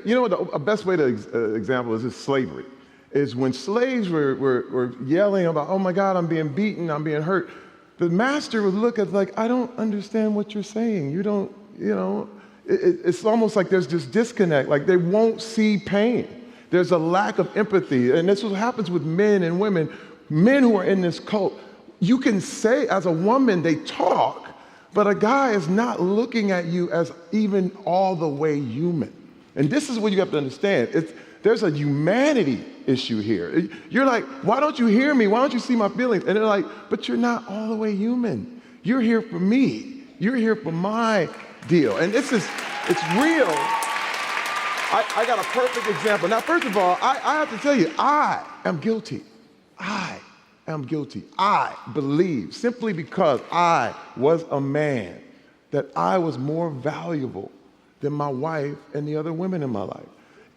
You know what, a best way to example is slavery. Is when slaves were yelling about, oh my God, I'm being beaten, I'm being hurt. The master would look at like, I don't understand what you're saying. You don't, it's almost like there's this disconnect, like they won't see pain. There's a lack of empathy. And this is what happens with men and women. Men who are in this cult, you can say as a woman, they talk, but a guy is not looking at you as even all the way human. And this is what you have to understand. There's a humanity issue here. You're like, why don't you hear me? Why don't you see my feelings? And they're like, but you're not all the way human. You're here for me. You're here for my deal. And it's real. I got a perfect example. Now, first of all, I have to tell you, I am guilty. I am guilty. I believe, simply because I was a man, that I was more valuable than my wife and the other women in my life.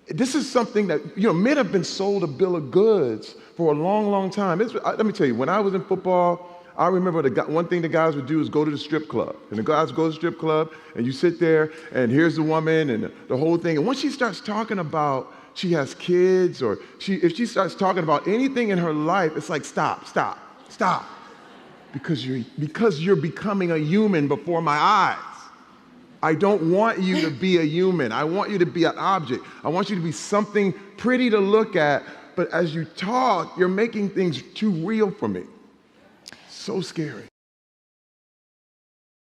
This is something that, men have been sold a bill of goods for a long, long time. Let me tell you, when I was in football, I remember one thing the guys would do is go to the strip club. And the guys go to the strip club, and you sit there, and here's the woman, and the whole thing. And once she starts talking about she has kids, or if she starts talking about anything in her life, it's like, stop. Because you're becoming a human before my eyes. I don't want you to be a human. I want you to be an object. I want you to be something pretty to look at, but as you talk, you're making things too real for me. So scary.